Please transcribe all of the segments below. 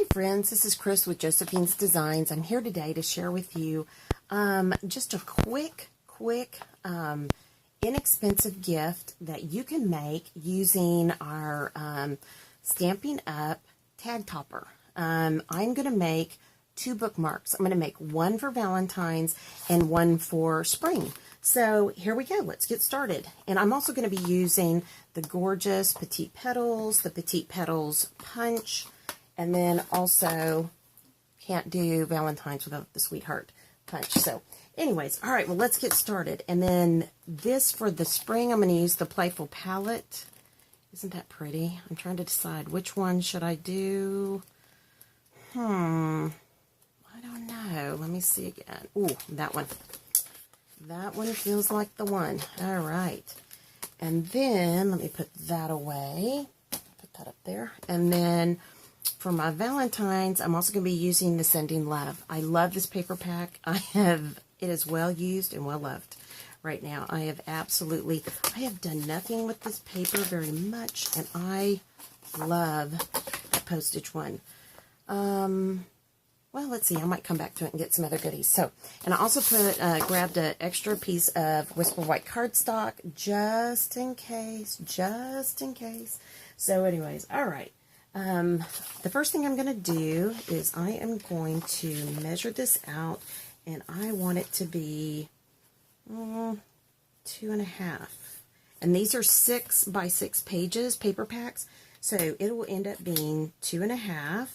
Hi friends, this is Chris with Josephine's Designs. I'm here today to share with you just a quick, inexpensive gift that you can make using our Stampin' Up! Tag topper. I'm going to make 2 bookmarks. I'm going to make one for Valentine's and one for spring. So here we go. Let's get started. And I'm also going to be using the gorgeous Petite Petals, the Petite Petals Punch, and then also can't do Valentine's without the Sweetheart Punch. So anyways, all right, well, let's get started. And then this for the spring, I'm going to use the Playful Palette. Isn't that pretty? I'm trying to decide which one should I do. I don't know. Let me see again. Ooh, that one. That one feels like the one. All right. And then, let me put that away. Put that up there. And then, for my Valentine's, I'm also going to be using the Sending Love. I love this paper pack. It is well used and well loved right now. I have done nothing with this paper very much, and I love that postage one. Well, let's see. I might come back to it and get some other goodies. So, and I also grabbed an extra piece of Whisper White cardstock just in case. So, anyways, all right. The first thing I'm going to do is I am going to measure this out, and I want it to be 2.5. And these are 6 by 6 pages paper packs, so it will end up being 2.5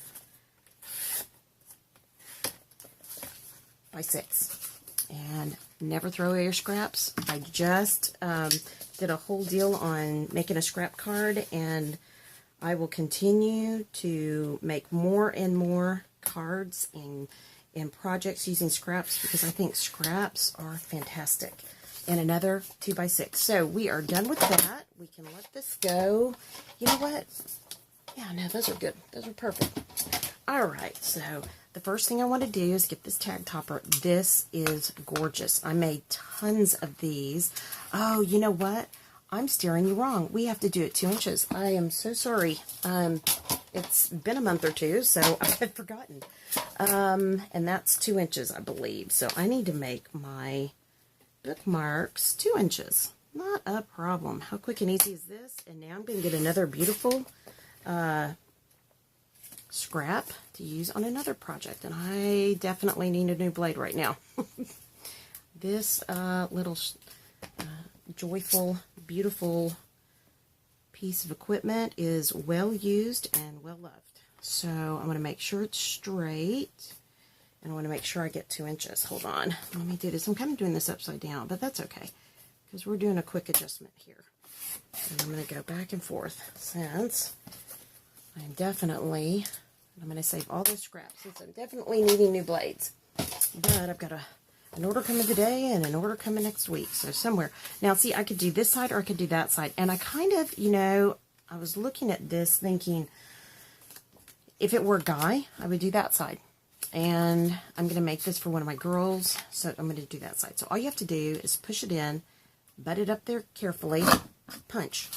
by 6. And never throw away your scraps. I just did a whole deal on making a scrap card, and I will continue to make more and more cards and projects using scraps because I think scraps are fantastic. And another 2 by 6. So we are done with that. We can let this go. You know what? Yeah, no, those are good. Those are perfect. All right, so the first thing I want to do is get this tag topper. This is gorgeous. I made tons of these. Oh, you know what? I'm steering you wrong. We have to do it 2 inches. I am so sorry. It's been a month or two, so I had forgotten. And that's 2 inches, I believe. So I need to make my bookmarks 2 inches. Not a problem. How quick and easy is this? And now I'm going to get another beautiful scrap to use on another project. And I definitely need a new blade right now. This little joyful, beautiful piece of equipment is well used and well loved. So I'm going to make sure it's straight, and I want to make sure I get 2 inches. Hold on, let me do this. I'm kind of doing this upside down, but that's okay because we're doing a quick adjustment here. And I'm going to go back and forth since I'm going to save all those scraps since I'm definitely needing new blades. But I've got an order coming today and an order coming next week. So somewhere. Now, see, I could do this side or I could do that side. And I kind of, I was looking at this thinking, if it were a guy, I would do that side. And I'm going to make this for one of my girls. So I'm going to do that side. So all you have to do is push it in, butt it up there carefully, punch.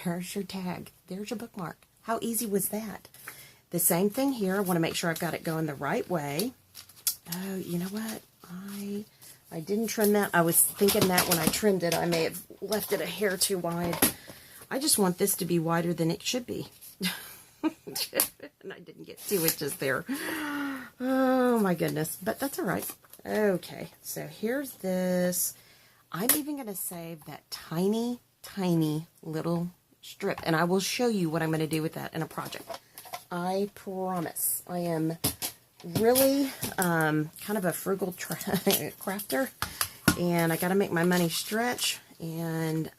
There's your tag. There's your bookmark. How easy was that? The same thing here. I want to make sure I've got it going the right way. Oh, you know what? I didn't trim that. I was thinking that when I trimmed it, I may have left it a hair too wide. I just want this to be wider than it should be. And I didn't get 2 inches there. Oh, my goodness. But that's all right. Okay, so here's this. I'm even going to save that tiny, tiny little strip. And I will show you what I'm going to do with that in a project. I promise. I am really kind of a frugal crafter, and I got to make my money stretch, and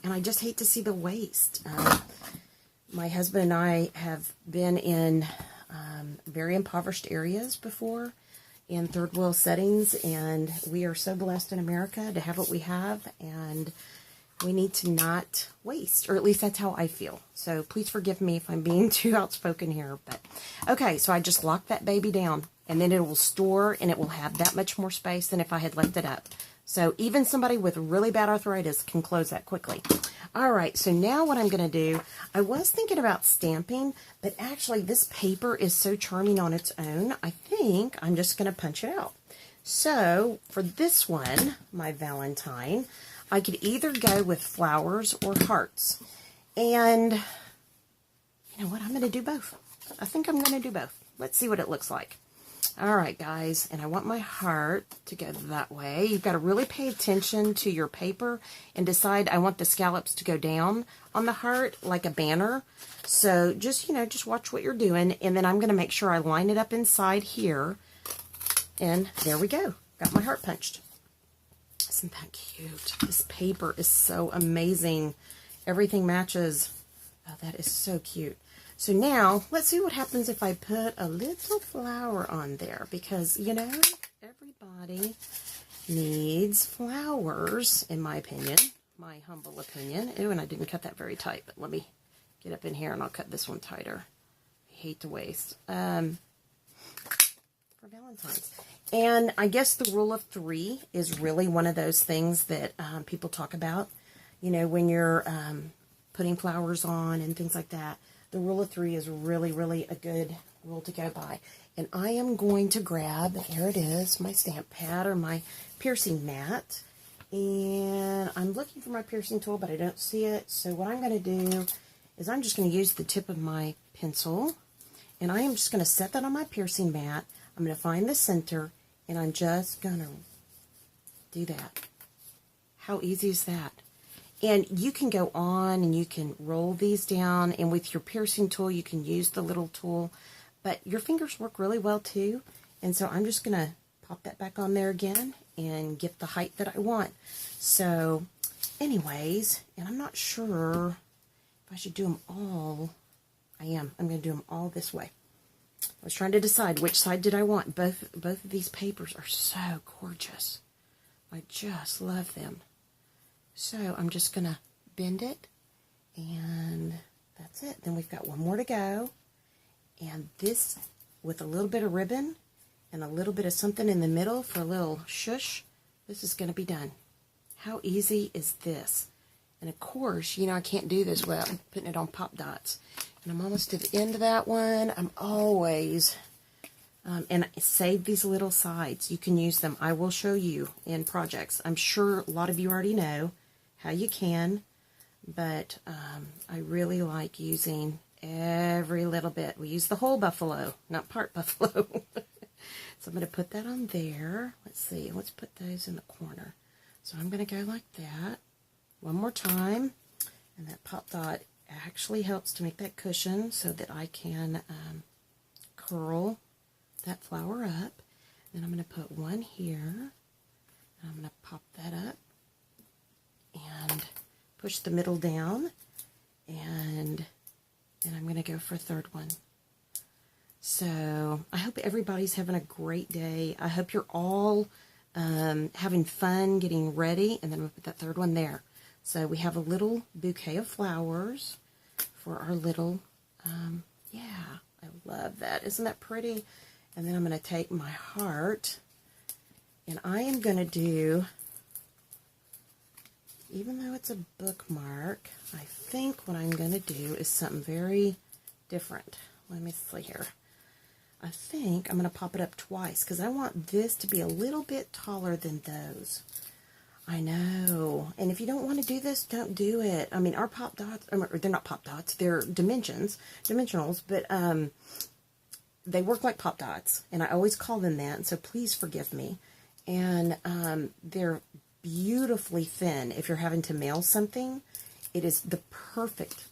I just hate to see the waste. My husband and I have been in very impoverished areas before, in third world settings, and we are so blessed in America to have what we have, and we need to not waste, or at least that's how I feel. So please forgive me if I'm being too outspoken here. But okay, so I just locked that baby down, and then it will store, and it will have that much more space than if I had left it up. So even somebody with really bad arthritis can close that quickly. All right, so now what I'm going to do, I was thinking about stamping, but actually this paper is so charming on its own, I think I'm just going to punch it out. So for this one, my Valentine, I could either go with flowers or hearts. And you know what, I'm going to do both. I think I'm going to do both. Let's see what it looks like. All right, guys, and I want my heart to go that way. You've got to really pay attention to your paper and decide I want the scallops to go down on the heart like a banner. So just, just watch what you're doing, and then I'm going to make sure I line it up inside here. And there we go. Got my heart punched. Isn't that cute? This paper is so amazing. Everything matches. Oh, that is so cute. So now, let's see what happens if I put a little flower on there, because, everybody needs flowers, in my opinion, my humble opinion. Ooh, and I didn't cut that very tight, but let me get up in here and I'll cut this one tighter. I hate to waste. For Valentine's. And I guess the rule of 3 is really one of those things that people talk about, when you're putting flowers on and things like that. The rule of 3 is really, really a good rule to go by. And I am going to grab, here it is, my stamp pad or my piercing mat. And I'm looking for my piercing tool, but I don't see it. So what I'm going to do is I'm just going to use the tip of my pencil. And I am just going to set that on my piercing mat. I'm going to find the center, and I'm just going to do that. How easy is that? And you can go on and you can roll these down, and with your piercing tool you can use the little tool, but your fingers work really well too. And so I'm just going to pop that back on there again and get the height that I want. So anyways, and I'm not sure if I should do them all. I'm going to do them all this way. I was trying to decide which side did I want. Both of these papers are so gorgeous. I just love them. So I'm just going to bend it, and that's it. Then we've got one more to go. And this, with a little bit of ribbon and a little bit of something in the middle for a little shush, this is going to be done. How easy is this? And of course, I can't do this without putting it on pop dots. And I'm almost to the end of that one. I'm always, and I save these little sides. You can use them. I will show you in projects. I'm sure a lot of you already know how you can, but I really like using every little bit. We use the whole buffalo, not part buffalo. So I'm going to put that on there. Let's see. Let's put those in the corner. So I'm going to go like that. One more time. And that pop dot actually helps to make that cushion so that I can curl that flower up. Then I'm going to put one here. I'm going to pop that up and push the middle down, and then I'm going to go for a third one. So I hope everybody's having a great day. I hope you're all having fun getting ready, and then we'll put that third one there. So we have a little bouquet of flowers for our little, yeah, I love that. Isn't that pretty? And then I'm going to take my heart, and I am going to do, even though it's a bookmark, I think what I'm going to do is something very different. Let me see here. I think I'm going to pop it up twice because I want this to be a little bit taller than those. I know. And if you don't want to do this, don't do it. I mean, our pop dots, they're not pop dots, they're dimensionals, but they work like pop dots, and I always call them that, so please forgive me. And they're beautifully thin. If you're having to mail something, it is the perfect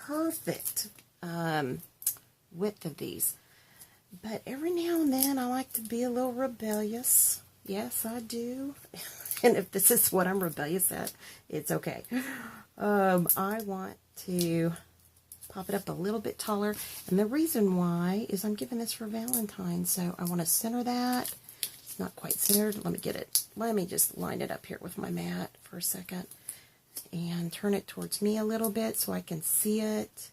width of these. But every now and then I like to be a little rebellious. Yes, I do. And if this is what I'm rebellious at, it's okay. I want to pop it up a little bit taller. And the reason why is I'm giving this for Valentine's. So I want to center that. It's not quite centered. Let me get it. Let me just line it up here with my mat for a second. And turn it towards me a little bit so I can see it.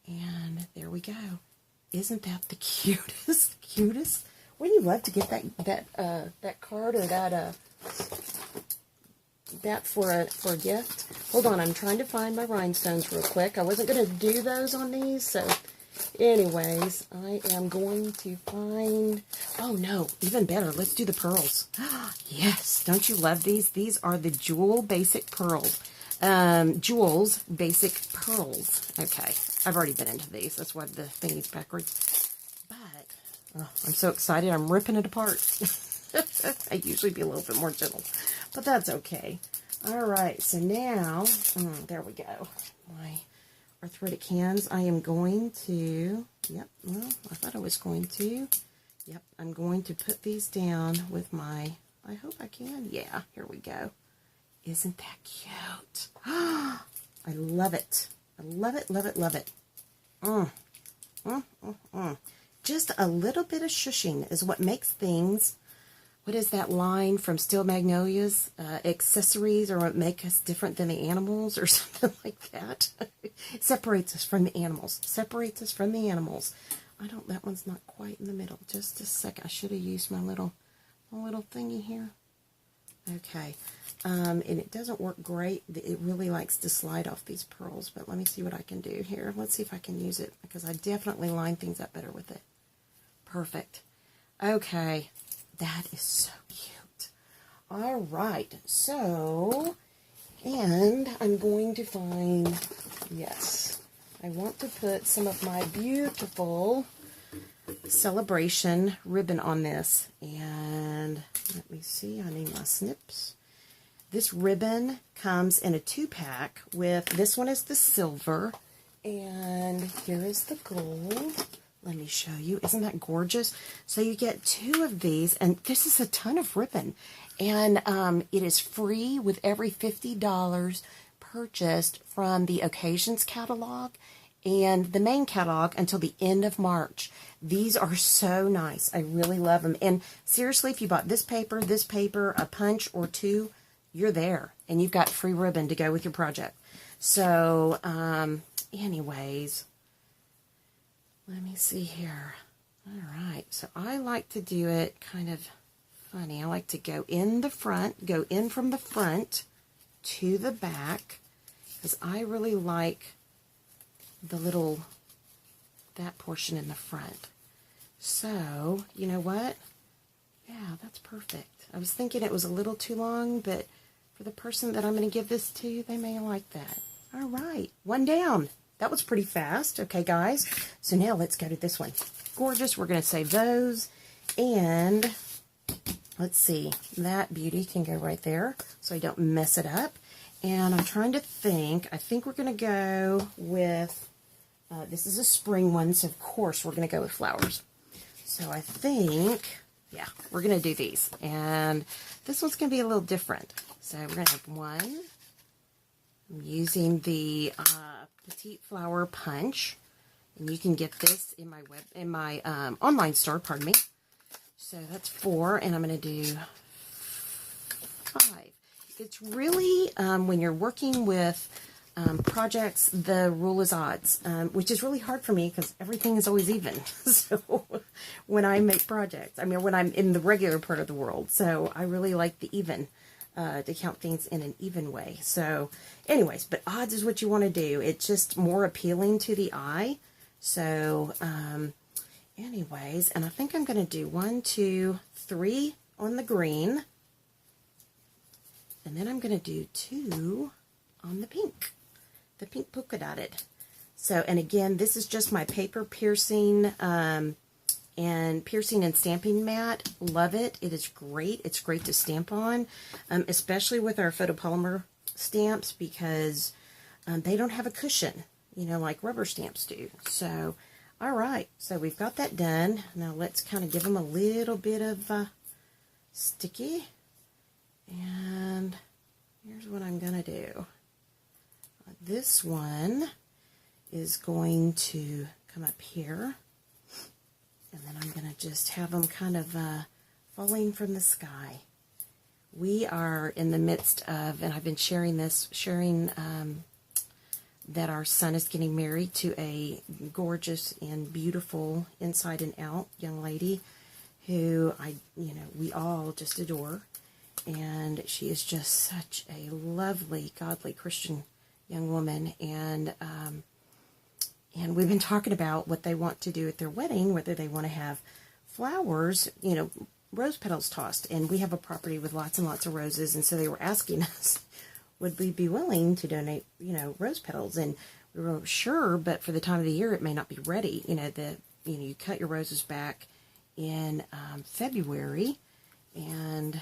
And there we go. Isn't that the cutest? Wouldn't you love to get that card or that that for a gift. Hold on, I'm trying to find my rhinestones real quick. I wasn't going to do those on these, so anyways, I am going to find, oh no, even better, let's do the pearls. Yes, don't you love these? These are the Jewel Basic Pearls. Jewel's Basic Pearls. Okay, I've already been into these. That's why the thingy's backwards. But, oh, I'm so excited, I'm ripping it apart. I usually be a little bit more gentle, but that's okay. All right, so now, there we go. My arthritic hands. I am going to, well, I thought I was going to. I'm going to put these down with my, I hope I can. Yeah, here we go. Isn't that cute? I love it. I love it, love it, love it. Just a little bit of shushing is what makes things, what is that line from Steel Magnolias? Accessories are what make us different than the animals or something like that. It separates us from the animals. Separates us from the animals. That one's not quite in the middle. Just a second. I should have used my little thingy here. Okay. And it doesn't work great. It really likes to slide off these pearls, but let me see what I can do here. Let's see if I can use it, because I definitely line things up better with it. Perfect. Okay. That is so cute. All right. So, and I'm going to find, yes, I want to put some of my beautiful celebration ribbon on this. And let me see, I need my snips. This ribbon comes in a 2-pack with, this one is the silver, and here is the gold. Let me show you. Isn't that gorgeous? So you get 2 of these, and this is a ton of ribbon. And it is free with every $50 purchased from the Occasions catalog and the main catalog until the end of March. These are so nice. I really love them. And seriously, if you bought this paper, a punch or 2, you're there. And you've got free ribbon to go with your project. So, anyways, let me see here. All right. So I like to do it kind of funny. I like to go in the front, go in from the front to the back, because I really like the little, that portion in the front. So, you know what? Yeah, that's perfect. I was thinking it was a little too long, but for the person that I'm going to give this to, they may like that. All right, 1 down. That was pretty fast. Okay, guys. So now let's go to this one. Gorgeous. We're going to save those. And let's see. That beauty can go right there so I don't mess it up. And I'm trying to think. I think we're going to go with, this is a spring one, so of course we're going to go with flowers. So I think, yeah, we're going to do these. And this one's going to be a little different. So we're going to have one. I'm using the Petite Flower Punch, and you can get this in my online store. Pardon me. So that's 4, and I'm going to do 5. It's really when you're working with projects, the rule is odds, which is really hard for me because everything is always even. So when I make projects, I mean, when I'm in the regular part of the world, so I really like the even. To count things in an even way. So anyways, but odds is what you want to do. It's just more appealing to the eye. So anyways, and I think I'm going to do 1, 2, 3 on the green. And then I'm going to do 2 on the pink polka dotted. So, and again, this is just my paper piercing and piercing and stamping mat. Love it. It is great. It's great to stamp on, especially with our photopolymer stamps, because they don't have a cushion, you know, like rubber stamps do. So, all right. So we've got that done. Now let's kind of give them a little bit of sticky. And here's what I'm going to do. This one is going to come up here. And then I'm going to just have them kind of falling from the sky. We are in the midst of, and I've been sharing that our son is getting married to a gorgeous and beautiful inside and out young lady who we all just adore. And she is just such a lovely, godly Christian young woman. And we've been talking about what they want to do at their wedding, whether they want to have flowers, you know, rose petals tossed. And we have a property with lots and lots of roses. And so they were asking us, would we be willing to donate, you know, rose petals? And we were sure, but for the time of the year, it may not be ready. You know, you cut your roses back in February, and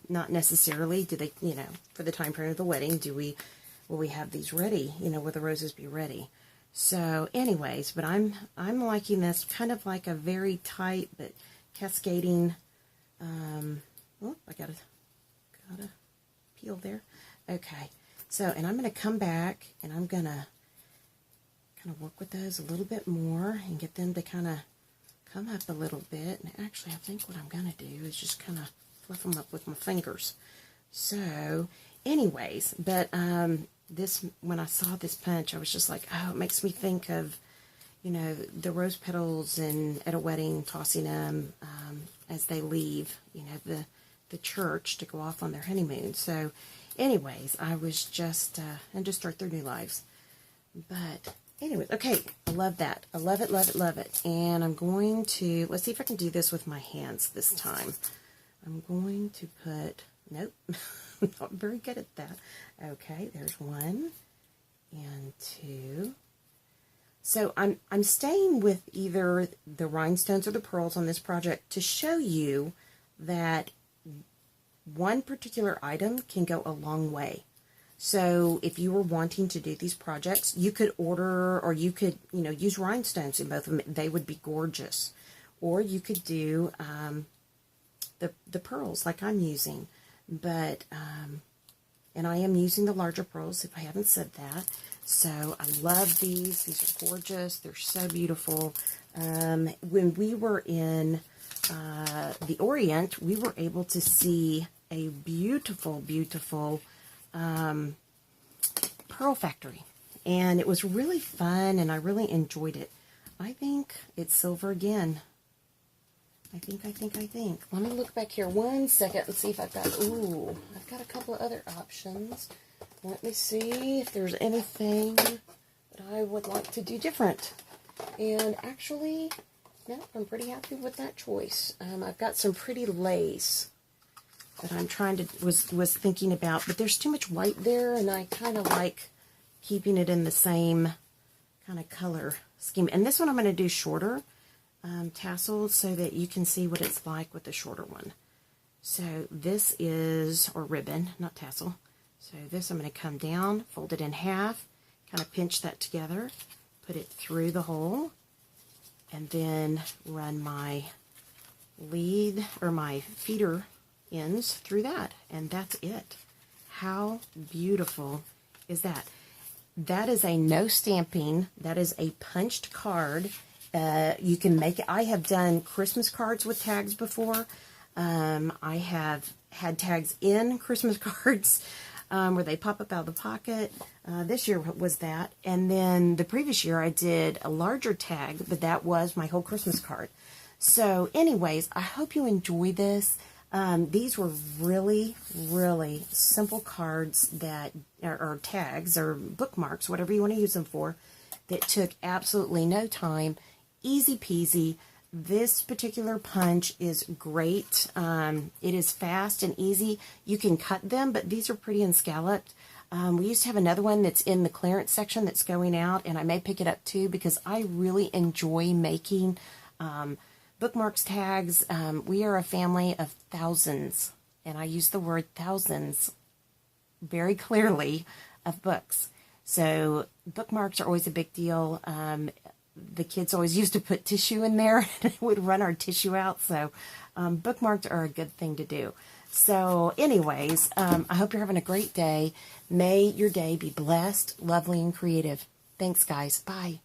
not necessarily do they, you know, for the time frame of the wedding, will we have these ready? You know, will the roses be ready? So, anyways, but I'm liking this, kind of like a very tight but cascading. Oh, I gotta peel there. Okay, so, and I'm going to come back and I'm going to kind of work with those a little bit more and get them to kind of come up a little bit. And actually, I think what I'm going to do is just kind of fluff them up with my fingers. So, anyways, but when I saw this punch, I was just like, oh, it makes me think of, you know, the rose petals and at a wedding, tossing them as they leave, you know, the church to go off on their honeymoon. So, anyways, I was just, and just start their new lives. But, anyways, okay, I love that. I love it, love it, love it. And I'm going to, let's see if I can do this with my hands this time. I'm going to put, nope, not very good at that. Okay, there's 1 and 2. So I'm staying with either the rhinestones or the pearls on this project to show you that one particular item can go a long way. So if you were wanting to do these projects, you could order, or you could, you know, use rhinestones in both of them. They would be gorgeous. Or you could do the pearls like I'm using. But, and I am using the larger pearls, if I haven't said that. So I love these. These are gorgeous. They're so beautiful. When we were in the Orient, we were able to see a beautiful, beautiful pearl factory. And it was really fun, and I really enjoyed it. I think it's silver again. I think. Let me look back here 1 second and see if I've got, I've got a couple of other options. Let me see if there's anything that I would like to do different. And actually, no, I'm pretty happy with that choice. I've got some pretty lace that I'm trying to, was thinking about, but there's too much white there, and I kind of like keeping it in the same kind of color scheme. And this one I'm going to do shorter tassels so that you can see what it's like with the shorter one. So this is, or ribbon, not tassel. So this I'm going to come down, fold it in half, kind of pinch that together, put it through the hole, and then run my lead, or my feeder ends through that, and that's it. How beautiful is that? That is a no stamping. That is a punched card. You can make it. I have done Christmas cards with tags before. I have had tags in Christmas cards where they pop up out of the pocket. This year was that. And then the previous year I did a larger tag, but that was my whole Christmas card. So anyways, I hope you enjoy this. These were really, really simple cards that, or tags, or bookmarks, whatever you want to use them for, that took absolutely no time. Easy peasy. This particular punch is great. It is fast and easy. You can cut them, but these are pretty and scalloped. We used to have another one that's in the clearance section that's going out, and I may pick it up too because I really enjoy making bookmarks tags. We are a family of thousands, and I use the word thousands very clearly, of books. So bookmarks are always a big deal. The kids always used to put tissue in there and it would run our tissue out. So bookmarks are a good thing to do. So anyways, I hope you're having a great day. May your day be blessed, lovely, and creative. Thanks, guys. Bye.